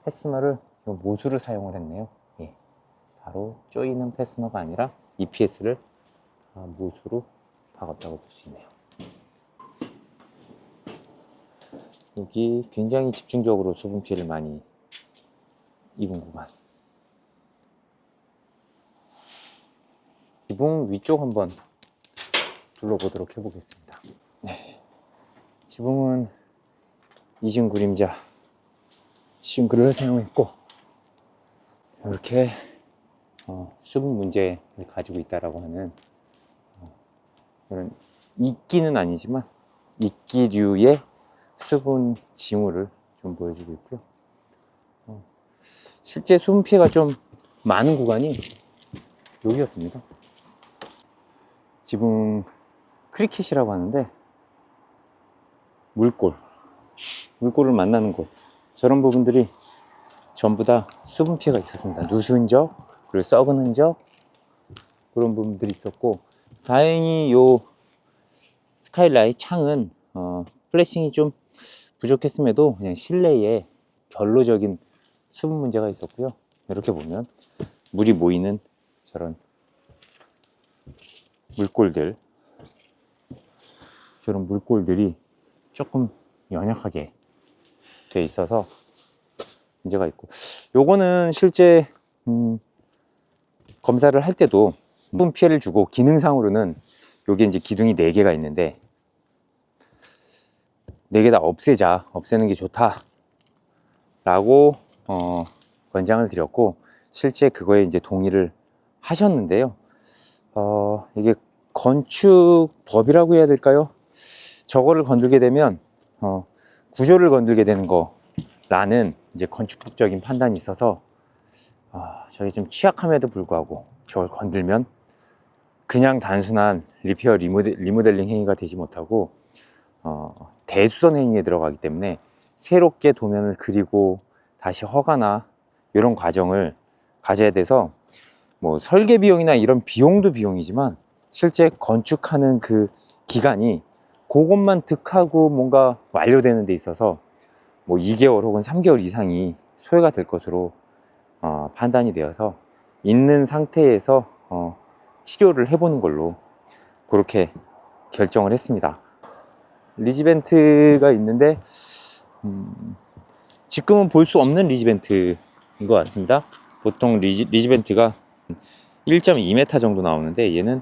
패스너를 모수를 사용을 했네요. 예, 바로 조이는 패스너가 아니라 EPS를 모수로 박았다고 볼 수 있네요. 여기 굉장히 집중적으로 수분 피해를 많이 입은 구간. 지붕 위쪽 한번 둘러보도록 해보겠습니다. 네. 지붕은 이중 그림자 싱글을 사용했고, 이렇게 수분 문제를 가지고 있다라고 하는 이런 이끼는 아니지만 이끼류의 수분 징후를 좀 보여주고 있고요. 실제 수분 피해가 좀 많은 구간이 여기였습니다. 지붕 크리켓이라고 하는데, 물골을 만나는 곳, 저런 부분들이 전부 다 수분 피해가 있었습니다. 누수 흔적, 그리고 썩은 흔적, 그런 부분들이 있었고, 다행히 요 스카이라이트 창은 플래싱이 좀 부족했음에도 그냥 실내에 결로적인 수분 문제가 있었고요. 이렇게 보면 물이 모이는 저런 물골들이 조금 연약하게 돼 있어서 문제가 있고, 요거는 실제 검사를 할 때도 수분 피해를 주고, 기능상으로는 요게 이제 기둥이 4개가 있는데 4개 다 없애는 게 좋다 라고 권장을 드렸고, 실제 그거에 이제 동의를 하셨는데요. 이게 건축법이라고 해야 될까요? 저거를 건들게 되면 구조를 건들게 되는 거라는 이제 건축법적인 판단이 있어서 저희 좀 취약함에도 불구하고 저걸 건들면 그냥 단순한 리페어 리모델링 행위가 되지 못하고 대수선 행위에 들어가기 때문에 새롭게 도면을 그리고 다시 허가나 이런 과정을 가져야 돼서, 뭐 설계 비용이나 이런 비용도 비용이지만 실제 건축하는 그 기간이 그것만 득하고 뭔가 완료되는 데 있어서 뭐 2개월 혹은 3개월 이상이 소요가 될 것으로 판단이 되어서 있는 상태에서 치료를 해보는 걸로 그렇게 결정을 했습니다. 리지벤트가 있는데 지금은 볼 수 없는 리지벤트인 것 같습니다. 보통 리지벤트가 1.2m 정도 나오는데 얘는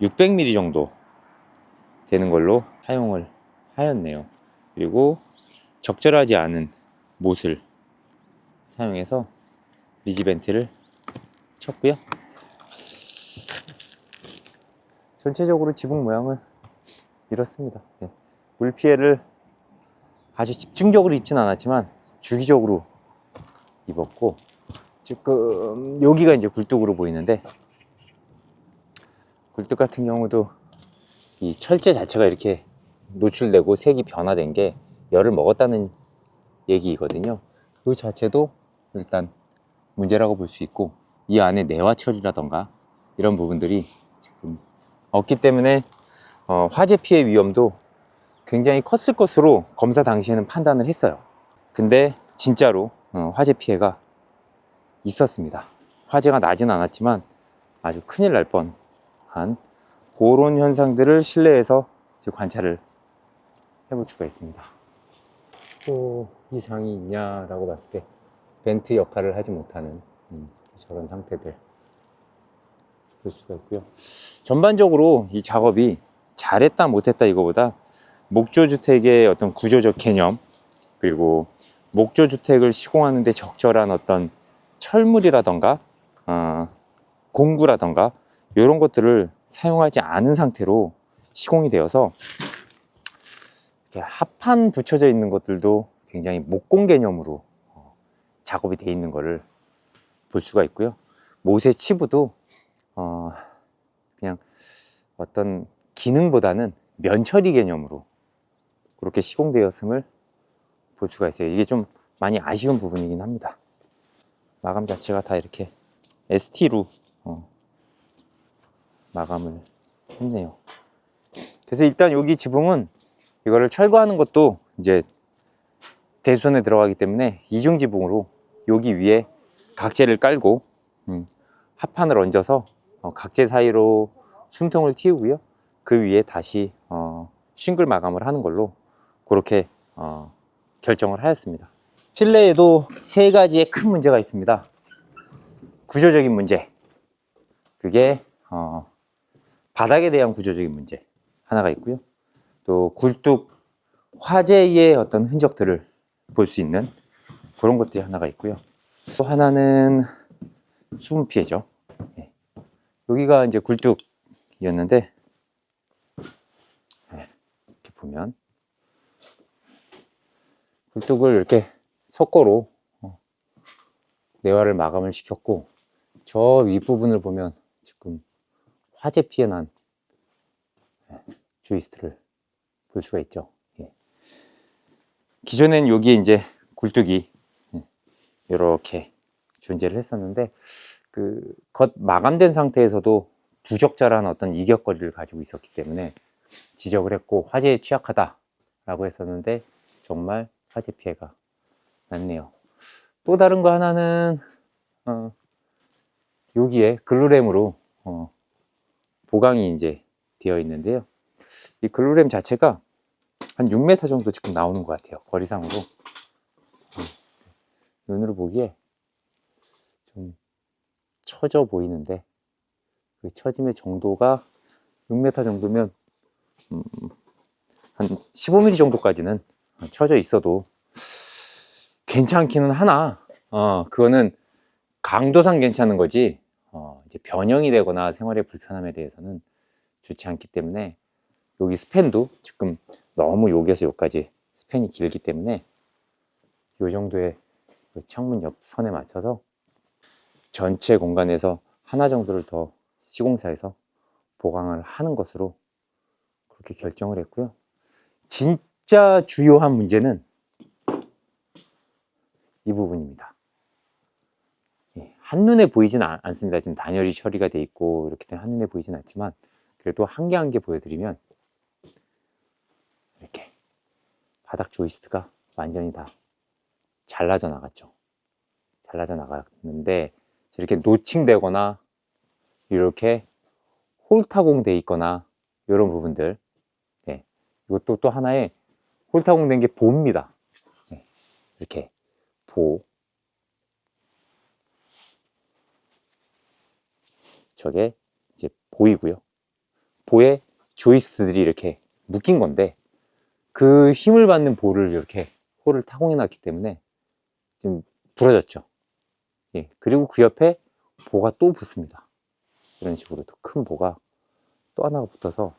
600mm 정도 되는 걸로 사용을 하였네요. 그리고 적절하지 않은 못을 사용해서 리지벤트를 쳤고요. 전체적으로 지붕 모양은 이렇습니다. 네. 물 피해를 아주 집중적으로 입진 않았지만 주기적으로 입었고, 지금 여기가 이제 굴뚝으로 보이는데, 굴뚝 같은 경우도 이 철제 자체가 이렇게 노출되고 색이 변화된 게 열을 먹었다는 얘기거든요. 그 자체도 일단 문제라고 볼 수 있고, 이 안에 내화 처리라던가 이런 부분들이 지금 없기 때문에 화재 피해 위험도 굉장히 컸을 것으로 검사 당시에는 판단을 했어요. 근데 진짜로 화재 피해가 있었습니다. 화재가 나진 않았지만 아주 큰일 날 뻔한 그런 현상들을 실내에서 관찰을 해볼 수가 있습니다. 또 이상이 있냐라고 봤을 때 벤트 역할을 하지 못하는 저런 상태들 볼 수가 있고요. 전반적으로 이 작업이 잘했다 못했다 이거보다 목조주택의 어떤 구조적 개념, 그리고 목조주택을 시공하는데 적절한 어떤 철물이라던가 공구라던가 이런 것들을 사용하지 않은 상태로 시공이 되어서 합판 붙여져 있는 것들도 굉장히 목공 개념으로 작업이 되어 있는 것을 볼 수가 있고요. 못의 치부도 그냥 어떤 기능보다는 면처리 개념으로 그렇게 시공되었음을 볼 수가 있어요. 이게 좀 많이 아쉬운 부분이긴 합니다. 마감 자체가 다 이렇게 ST로 마감을 했네요. 그래서 일단 여기 지붕은 이거를 철거하는 것도 이제 대수선에 들어가기 때문에 이중 지붕으로 여기 위에 각재를 깔고 합판을 얹어서 각재 사이로 숨통을 틔우고요. 그 위에 다시 싱글 마감을 하는 걸로 그렇게 결정을 하였습니다. 실내에도 세 가지의 큰 문제가 있습니다. 구조적인 문제, 그게 바닥에 대한 구조적인 문제 하나가 있고요. 또 굴뚝 화재의 어떤 흔적들을 볼 수 있는 그런 것들이 하나가 있고요. 또 하나는 수분 피해죠. 네. 여기가 이제 굴뚝이었는데, 네. 이렇게 보면 굴뚝을 이렇게 석고로 내화를 마감을 시켰고, 저 윗부분을 보면 지금 화재 피해 난 조이스트를 볼 수가 있죠. 예. 기존엔 여기에 이제 굴뚝이 이렇게 존재를 했었는데, 그 겉 마감된 상태에서도 부적절한 어떤 이격거리를 가지고 있었기 때문에 지적을 했고 화재에 취약하다라고 했었는데 정말 화재 피해가 났네요. 또 다른 거 하나는 여기에 글루램으로 보강이 이제 되어 있는데요. 이 글루램 자체가 한 6m 정도 지금 나오는 것 같아요. 거리상으로. 눈으로 보기에 좀 처져 보이는데, 그 처짐의 정도가 6m 정도면 한 15mm 정도까지는 처져 있어도 괜찮기는 하나, 그거는 강도상 괜찮은 거지, 이제 변형이 되거나 생활의 불편함에 대해서는 좋지 않기 때문에, 여기 스팬도 지금 너무 여기에서 여기까지 스팬이 길기 때문에 이 정도의 창문 옆 선에 맞춰서 전체 공간에서 하나 정도를 더 시공사에서 보강을 하는 것으로 그렇게 결정을 했고요. 진짜 주요한 문제는 이 부분입니다. 한눈에 보이진 않습니다. 지금 단열이 처리가 돼 있고 이렇게 되면 한눈에 보이진 않지만, 그래도 한 개 한 개 보여드리면, 이렇게 바닥 조이스트가 완전히 다 잘라져 나갔죠. 잘라져 나갔는데, 이렇게 노칭되거나 이렇게 홀타공 돼 있거나 이런 부분들, 네. 이것도 또 하나의 홀타공 된 게 보입니다. 네. 이렇게 보, 저게 이제 보이고요. 보에 조이스트들이 이렇게 묶인 건데, 그 힘을 받는 볼을 이렇게 홀을 타공해 놨기 때문에 지금 부러졌죠. 예. 그리고 그 옆에 보가 또 붙습니다. 이런 식으로 또 큰 보가 또 하나가 붙어서,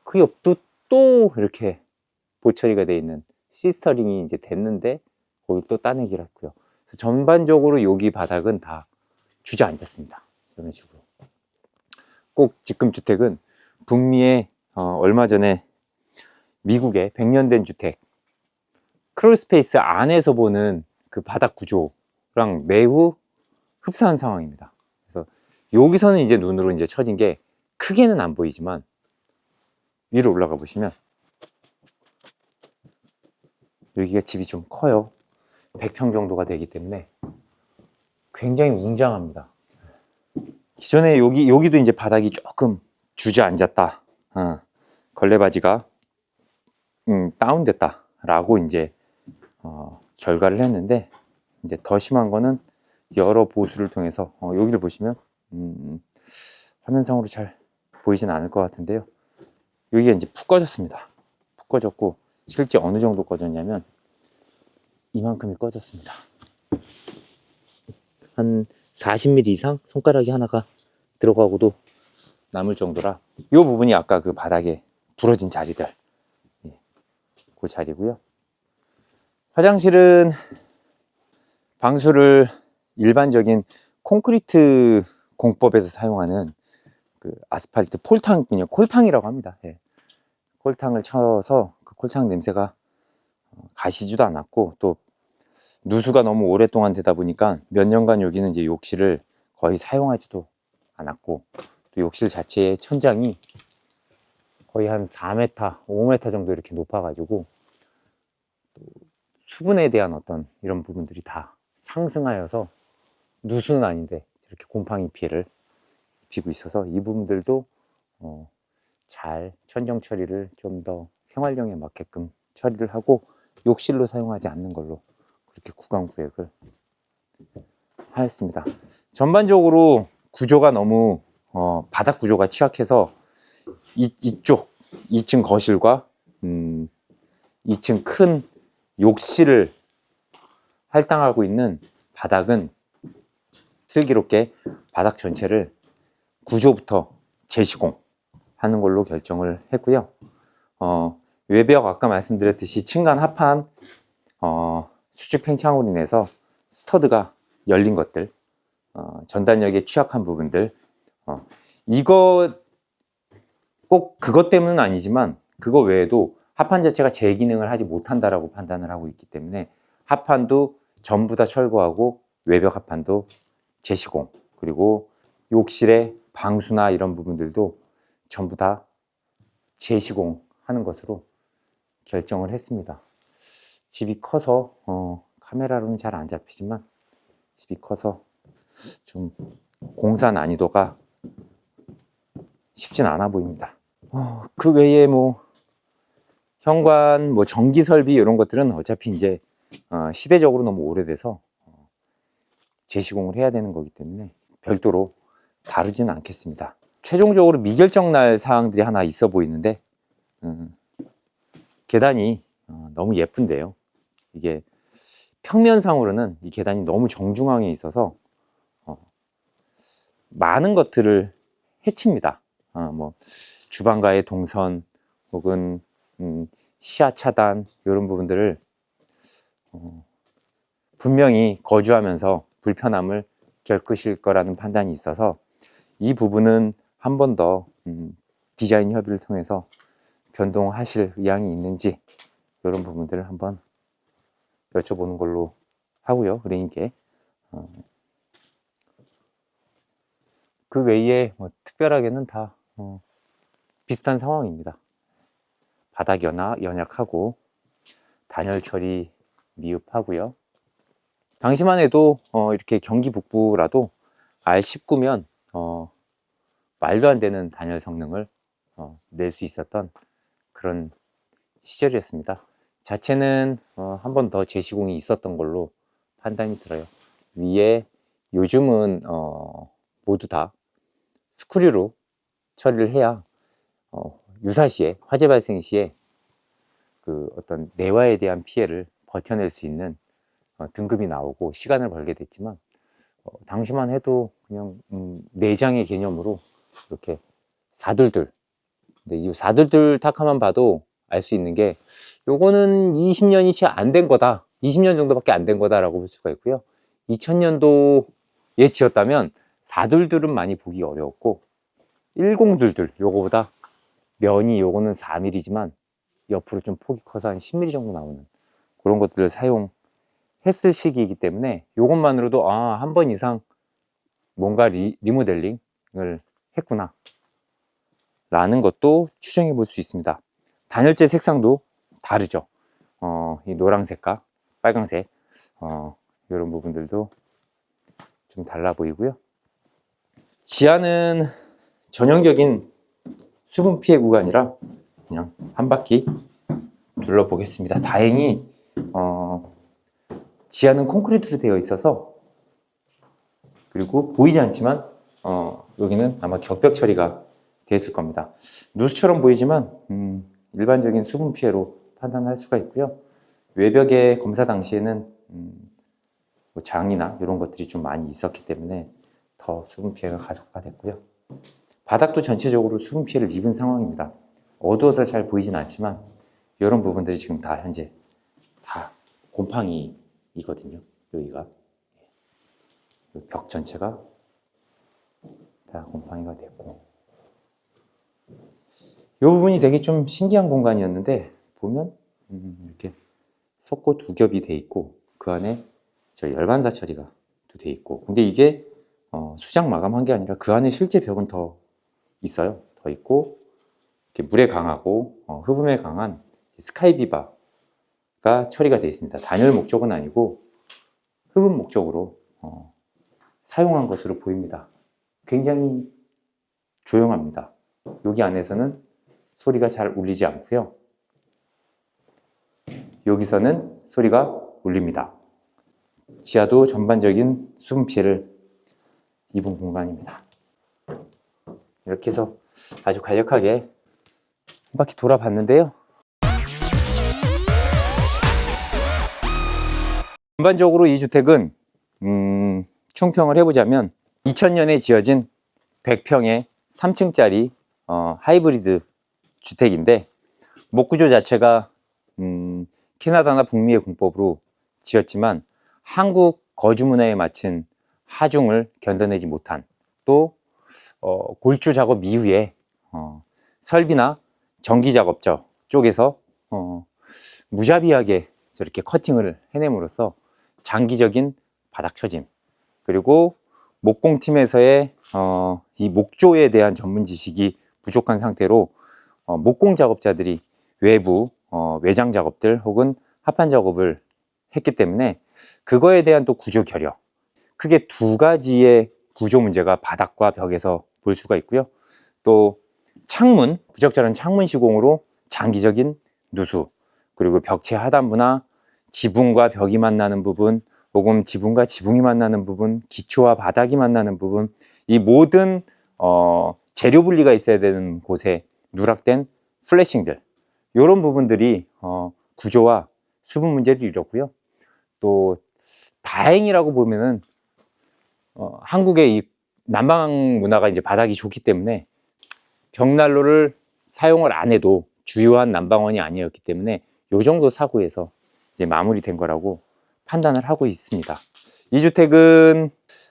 그 옆도 또 이렇게 보 처리가 되어 있는 시스터링이 이제 됐는데, 거기 또 따내기를 했고요. 전반적으로 여기 바닥은 다 주저앉았습니다. 이런 식으로. 꼭 직금주택은 북미에 얼마 전에 미국의 100년 된 주택 크롤스페이스 안에서 보는 그 바닥 구조랑 매우 흡사한 상황입니다. 그래서 여기서는 이제 눈으로 이제 쳐진 게 크게는 안 보이지만, 위로 올라가 보시면 여기가 집이 좀 커요. 100평 정도가 되기 때문에 굉장히 웅장합니다. 기존에 여기도 이제 바닥이 조금 주저앉았다, 걸레바지가 다운됐다 라고 이제 결과를 했는데, 이제 더 심한 거는 여러 보수를 통해서 여기를 보시면 화면상으로 잘 보이진 않을 것 같은데요. 여기가 이제 푹 꺼졌습니다. 푹 꺼졌고, 실제 어느 정도 꺼졌냐면 이만큼이 꺼졌습니다. 한 40mm 이상 손가락이 하나가 들어가고도 남을 정도라, 이 부분이 아까 그 바닥에 부러진 자리들, 그 자리고요. 화장실은 방수를 일반적인 콘크리트 공법에서 사용하는 그 아스팔트 폴탕, 그냥 콜탕이라고 합니다. 예. 콜탕을 쳐서 그 콜탕 냄새가 가시지도 않았고, 또 누수가 너무 오랫동안 되다 보니까 몇 년간 여기는 이제 욕실을 거의 사용하지도 않았고, 또 욕실 자체의 천장이 거의 한 4m, 5m 정도 이렇게 높아 가지고 수분에 대한 어떤 이런 부분들이 다 상승하여서 누수는 아닌데 이렇게 곰팡이 피해를 입히고 있어서 이 부분들도 잘 천정 처리를 좀 더 생활용에 맞게끔 처리를 하고 욕실로 사용하지 않는 걸로 그렇게 구강 구획을 하였습니다. 전반적으로 구조가 너무 바닥 구조가 취약해서 이쪽 2층 거실과 2층 큰 욕실을 할당하고 있는 바닥은 슬기롭게 바닥 전체를 구조부터 재시공 하는 걸로 결정을 했고요. 외벽 아까 말씀드렸듯이 층간 합판 수축 팽창으로 인해서 스터드가 열린 것들, 전단력에 취약한 부분들, 이거 꼭 그것 때문은 아니지만 그거 외에도 합판 자체가 제 기능을 하지 못한다라고 판단을 하고 있기 때문에 합판도 전부 다 철거하고 외벽 합판도 재시공, 그리고 욕실의 방수나 이런 부분들도 전부 다 재시공하는 것으로 결정을 했습니다. 집이 커서 카메라로는 잘 안 잡히지만 집이 커서 좀 공사 난이도가 쉽진 않아 보입니다. 그 외에 뭐 현관, 뭐 전기 설비 이런 것들은 어차피 이제 시대적으로 너무 오래돼서 재시공을 해야 되는 거기 때문에 별도로 다루지는 않겠습니다. 최종적으로 미결정 날 사항들이 하나 있어 보이는데 계단이 너무 예쁜데요. 이게 평면상으로는 이 계단이 너무 정중앙에 있어서 많은 것들을 해칩니다. 뭐 주방과의 동선 혹은 시야 차단 이런 부분들을 분명히 거주하면서 불편함을 겪으실 거라는 판단이 있어서 이 부분은 한 번 더 디자인 협의를 통해서 변동하실 의향이 있는지 이런 부분들을 한번 여쭤보는 걸로 하고요. 의뢰인께 그 외에 뭐 특별하게는 다 비슷한 상황입니다. 바닥 연약하고 단열 처리 미흡하고요. 당시만 해도 이렇게 경기 북부라도 R19면 말도 안 되는 단열 성능을 낼 수 있었던 그런 시절이었습니다. 자체는 한 번 더 재시공이 있었던 걸로 판단이 들어요. 위에 요즘은 모두 다 스크류로 처리를 해야 유사시에 화재 발생 시에 그 어떤 내화에 대한 피해를 버텨낼 수 있는 등급이 나오고 시간을 벌게 됐지만 당시만 해도 그냥 내장의 개념으로 이렇게 사둘둘. 근데 이 사둘둘 탁하만 봐도 알 수 있는 게 요거는 20년이 채 안 된 거다. 20년 정도밖에 안 된 거다라고 볼 수가 있고요. 2000년도에 지었다면 사둘둘은 많이 보기 어려웠고 10둘둘 요거보다 면이 요거는 4mm지만 옆으로 좀 폭이 커서 한 10mm 정도 나오는 그런 것들을 사용했을 시기이기 때문에 요것만으로도 한 번 이상 뭔가 리모델링을 했구나 라는 것도 추정해 볼 수 있습니다. 단열재 색상도 다르죠. 이 노란색과 빨강색 이런 부분들도 좀 달라 보이고요. 지하는 전형적인 수분 피해 구간이라 그냥 한 바퀴 둘러보겠습니다. 다행히 지하는 콘크리트로 되어 있어서 그리고 보이지 않지만 여기는 아마 격벽 처리가 되었을 겁니다. 누수처럼 보이지만 일반적인 수분 피해로 판단할 수가 있고요. 외벽에 검사 당시에는 뭐 장이나 이런 것들이 좀 많이 있었기 때문에 더 수분 피해가 가속화 됐고요. 바닥도 전체적으로 수분 피해를 입은 상황입니다. 어두워서 잘 보이진 않지만 이런 부분들이 지금 다 현재 다 곰팡이이거든요. 여기가 벽 전체가 다 곰팡이가 됐고 이 부분이 되게 좀 신기한 공간이었는데 보면 이렇게 석고 두 겹이 돼 있고 그 안에 저 열반사 처리가 또 돼 있고 근데 이게 수장 마감한 게 아니라 그 안에 실제 벽은 더 있어요. 더 있고 이렇게 물에 강하고 흡음에 강한 스카이비바 처리가 되어 있습니다. 단열 목적은 아니고 흡음 목적으로 사용한 것으로 보입니다. 굉장히 조용합니다. 여기 안에서는 소리가 잘 울리지 않고요. 여기서는 소리가 울립니다. 지하도 전반적인 수분 피해를 입은 공간입니다. 이렇게 해서 아주 간략하게 한 바퀴 돌아봤는데요. 전반적으로 이 주택은 총평을 해보자면 2000년에 지어진 100평의 3층짜리 하이브리드 주택인데, 목구조 자체가 캐나다나 북미의 공법으로 지었지만 한국 거주 문화에 맞춘 하중을 견뎌내지 못한, 또 골조 작업 이후에 설비나 전기 작업자 쪽에서 무자비하게 저렇게 커팅을 해냄으로써 장기적인 바닥 처짐, 그리고 목공팀에서의 이 목조에 대한 전문 지식이 부족한 상태로 목공 작업자들이 외부 외장 작업들 혹은 합판 작업을 했기 때문에 그거에 대한 또 구조 결여, 크게 두 가지의 구조 문제가 바닥과 벽에서 볼 수가 있고요. 또 창문, 부적절한 창문 시공으로 장기적인 누수, 그리고 벽체 하단부나 지붕과 벽이 만나는 부분, 혹은 지붕과 지붕이 만나는 부분, 기초와 바닥이 만나는 부분, 이 모든 재료 분리가 있어야 되는 곳에 누락된 플래싱들, 이런 부분들이 구조와 수분 문제를 일으켰고요. 또 다행이라고 보면은 한국의 이 난방 문화가 이제 바닥이 좋기 때문에 벽난로를 사용을 안 해도 주요한 난방원이 아니었기 때문에 이 정도 사고에서 이제 마무리된 거라고 판단을 하고 있습니다. 이 주택은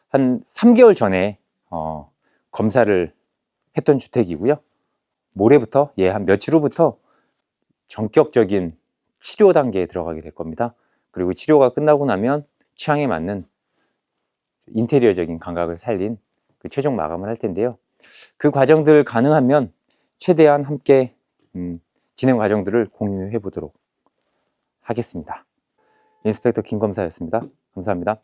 한 3개월 전에 검사를 했던 주택이고요. 모레부터, 한 며칠 후부터 전격적인 치료 단계에 들어가게 될 겁니다. 그리고 치료가 끝나고 나면 취향에 맞는 인테리어적인 감각을 살린 그 최종 마감을 할 텐데요. 그 과정들 가능하면 최대한 함께 진행 과정들을 공유해 보도록 하겠습니다. 인스펙터 김 검사였습니다. 감사합니다.